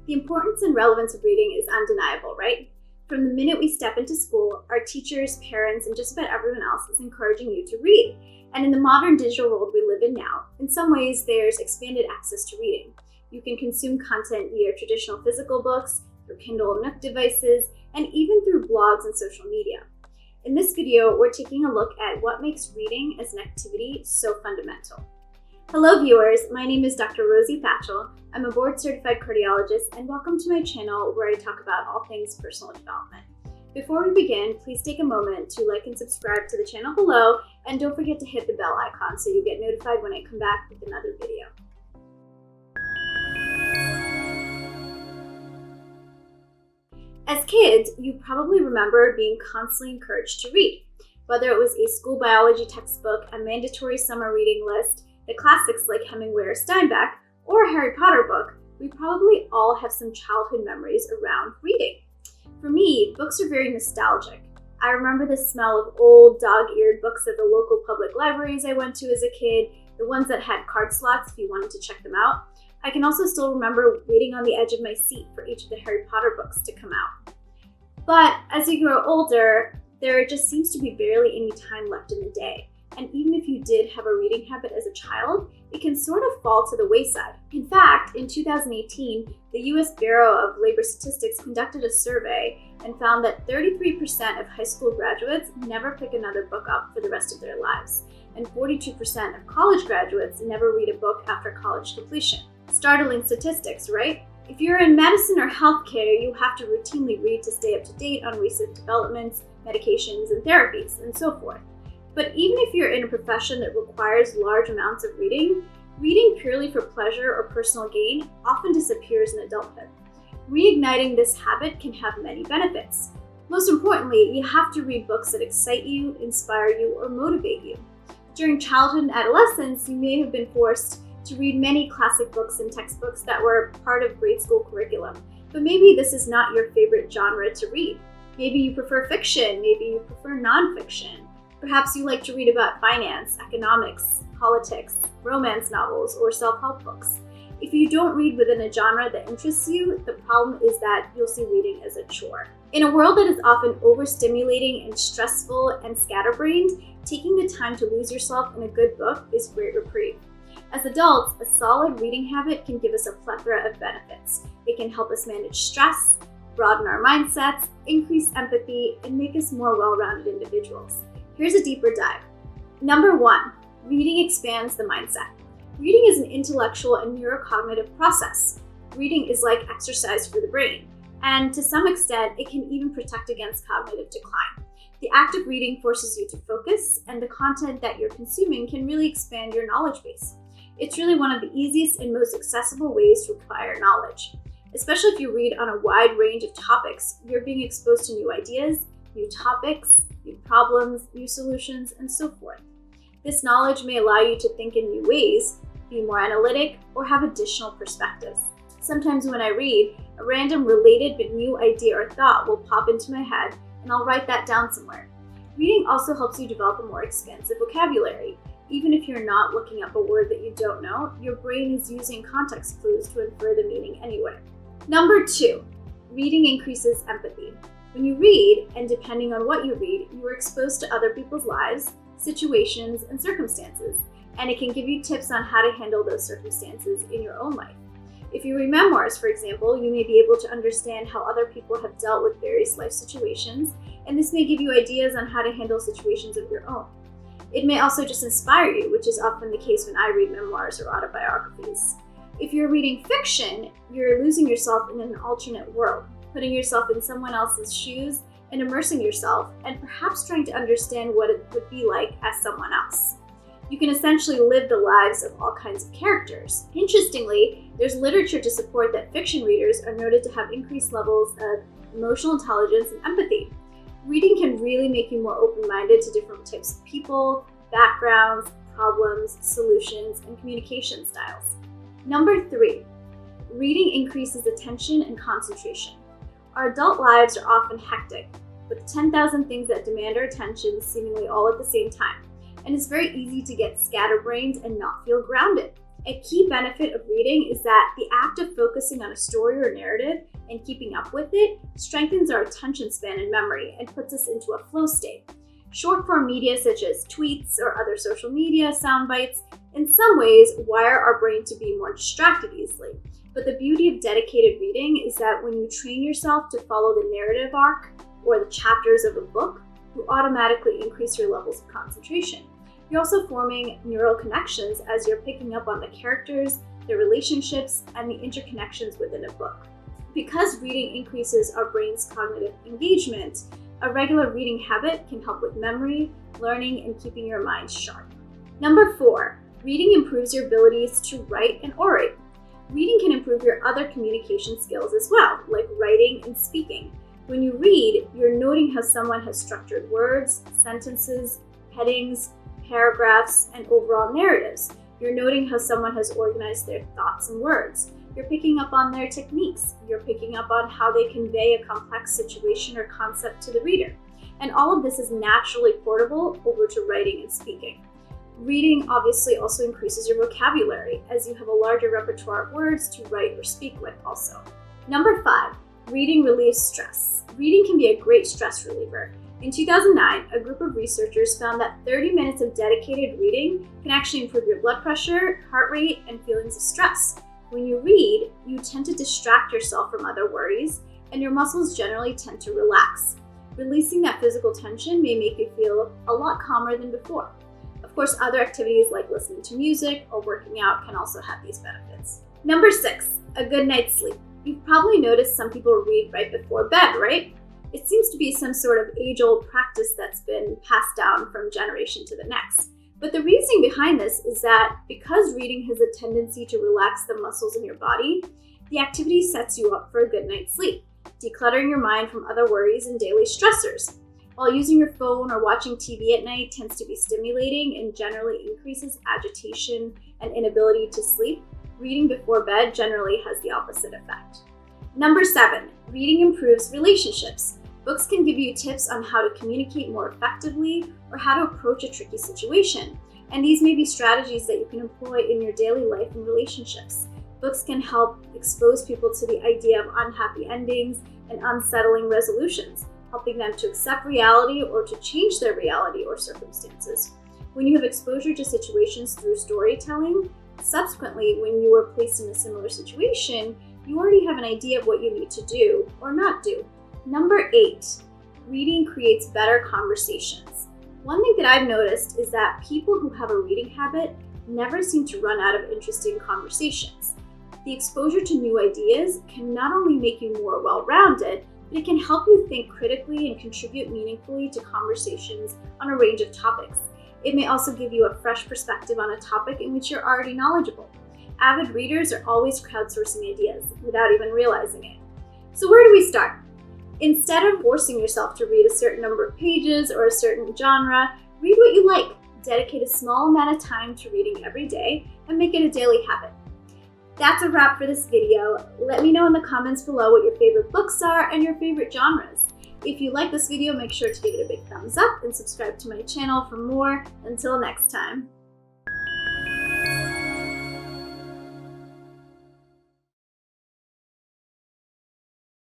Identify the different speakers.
Speaker 1: The importance and relevance of reading is undeniable, right? From the minute we step into school, our teachers, parents, and just about everyone else is encouraging you to read. And in the modern digital world we live in now, in some ways there's expanded access to reading. You can consume content via traditional physical books, through Kindle and Nook devices, and even through blogs and social media. In this video, we're taking a look at what makes reading as an activity so fundamental. Hello viewers, my name is Dr.Rosy Thachil. I'm a board-certified cardiologist, and welcome to my channel where I talk about all things personal development. Before we begin, please take a moment to like and subscribe to the channel below, and don't forget to hit the bell icon so you get notified when I come back with another video. As kids, you probably remember being constantly encouraged to read. Whether it was a school biology textbook, a mandatory summer reading list, the classics like Hemingway or Steinbeck, or a Harry Potter book, we probably all have some childhood memories around reading. For me, books are very nostalgic. I remember the smell of old dog-eared books at the local public libraries I went to as a kid, the ones that had card slots if you wanted to check them out. I can also still remember waiting on the edge of my seat for each of the Harry Potter books to come out. But as you grow older, there just seems to be barely any time left in the day. And even if you did have a reading habit as a child, it can sort of fall to the wayside. In fact, in 2018, the US Bureau of Labor Statistics conducted a survey and found that 33% of high school graduates never pick another book up for the rest of their lives, and 42% of college graduates never read a book after college completion. Startling statistics, right? If you're in medicine or healthcare, you have to routinely read to stay up to date on recent developments, medications, and therapies, and so forth. But even if you're in a profession that requires large amounts of reading, reading purely for pleasure or personal gain often disappears in adulthood. Reigniting this habit can have many benefits. Most importantly, you have to read books that excite you, inspire you, or motivate you. During childhood and adolescence, you may have been forced to read many classic books and textbooks that were part of grade school curriculum, but maybe this is not your favorite genre to read. Maybe you prefer fiction, maybe you prefer nonfiction. Perhaps you like to read about finance, economics, politics, romance novels, or self-help books. If you don't read within a genre that interests you, the problem is that you'll see reading as a chore. In a world that is often overstimulating and stressful and scatterbrained, taking the time to lose yourself in a good book is great reprieve. As adults, a solid reading habit can give us a plethora of benefits. It can help us manage stress, broaden our mindsets, increase empathy, and make us more well-rounded individuals. Here's a deeper dive. Number 1, reading expands the mindset. Reading is an intellectual and neurocognitive process. Reading is like exercise for the brain, and to some extent, it can even protect against cognitive decline. The act of reading forces you to focus, and the content that you're consuming can really expand your knowledge base. It's really one of the easiest and most accessible ways to acquire knowledge. Especially if you read on a wide range of topics, you're being exposed to new ideas, new topics, new problems, new solutions, and so forth. This knowledge may allow you to think in new ways, be more analytic, or have additional perspectives. Sometimes when I read, a random related but new idea or thought will pop into my head, and I'll write that down somewhere. Reading also helps you develop a more expansive vocabulary. Even if you're not looking up a word that you don't know, your brain is using context clues to infer the meaning anyway. Number 2, reading increases empathy. When you read, and depending on what you read, you are exposed to other people's lives, situations, and circumstances, and it can give you tips on how to handle those circumstances in your own life. If you read memoirs, for example, you may be able to understand how other people have dealt with various life situations, and this may give you ideas on how to handle situations of your own. It may also just inspire you, which is often the case when I read memoirs or autobiographies. If you're reading fiction, you're losing yourself in an alternate world, putting yourself in someone else's shoes and immersing yourself, and perhaps trying to understand what it would be like as someone else. You can essentially live the lives of all kinds of characters. Interestingly, there's literature to support that fiction readers are noted to have increased levels of emotional intelligence and empathy. Reading can really make you more open-minded to different types of people, backgrounds, problems, solutions, and communication styles. Number 3, reading increases attention and concentration. Our adult lives are often hectic, with 10,000 things that demand our attention seemingly all at the same time, and it's very easy to get scatterbrained and not feel grounded. A key benefit of reading is that the act of focusing on a story or narrative and keeping up with it strengthens our attention span and memory and puts us into a flow state. Short-form media such as tweets or other social media sound bites in some ways wire our brain to be more distracted easily. But the beauty of dedicated reading is that when you train yourself to follow the narrative arc or the chapters of a book, you automatically increase your levels of concentration. You're also forming neural connections as you're picking up on the characters, the relationships, and the interconnections within a book. Because reading increases our brain's cognitive engagement, a regular reading habit can help with memory, learning, and keeping your mind sharp. Number 4, reading improves your abilities to write and orate. Reading can improve your other communication skills as well, like writing and speaking. When you read, you're noting how someone has structured words, sentences, headings, paragraphs, and overall narratives. You're noting how someone has organized their thoughts and words. You're picking up on their techniques. You're picking up on how they convey a complex situation or concept to the reader. And all of this is naturally portable over to writing and speaking. Reading obviously also increases your vocabulary as you have a larger repertoire of words to write or speak with also. Number 5, reading relieves stress. Reading can be a great stress reliever. In 2009, a group of researchers found that 30 minutes of dedicated reading can actually improve your blood pressure, heart rate, and feelings of stress. When you read, you tend to distract yourself from other worries, and your muscles generally tend to relax. Releasing that physical tension may make you feel a lot calmer than before. Of course, other activities like listening to music or working out can also have these benefits. Number 6, a good night's sleep. You've probably noticed some people read right before bed, right? It seems to be some sort of age-old practice that's been passed down from generation to the next. But the reasoning behind this is that because reading has a tendency to relax the muscles in your body, the activity sets you up for a good night's sleep, decluttering your mind from other worries and daily stressors. While using your phone or watching TV at night tends to be stimulating and generally increases agitation and inability to sleep, reading before bed generally has the opposite effect. Number 7, reading improves relationships. Books can give you tips on how to communicate more effectively or how to approach a tricky situation. And these may be strategies that you can employ in your daily life and relationships. Books can help expose people to the idea of unhappy endings and unsettling resolutions, helping them to accept reality or to change their reality or circumstances. When you have exposure to situations through storytelling, subsequently, when you are placed in a similar situation, you already have an idea of what you need to do or not do. Number 8, reading creates better conversations. One thing that I've noticed is that people who have a reading habit never seem to run out of interesting conversations. The exposure to new ideas can not only make you more well-rounded, but it can help you think critically and contribute meaningfully to conversations on a range of topics. It may also give you a fresh perspective on a topic in which you're already knowledgeable. Avid readers are always crowdsourcing ideas without even realizing it. So where do we start? Instead of forcing yourself to read a certain number of pages or a certain genre, read what you like. Dedicate a small amount of time to reading every day and make it a daily habit. That's a wrap for this video. Let me know in the comments below what your favorite books are and your favorite genres. If you like this video, make sure to give it a big thumbs up and subscribe to my channel for more. Until next time.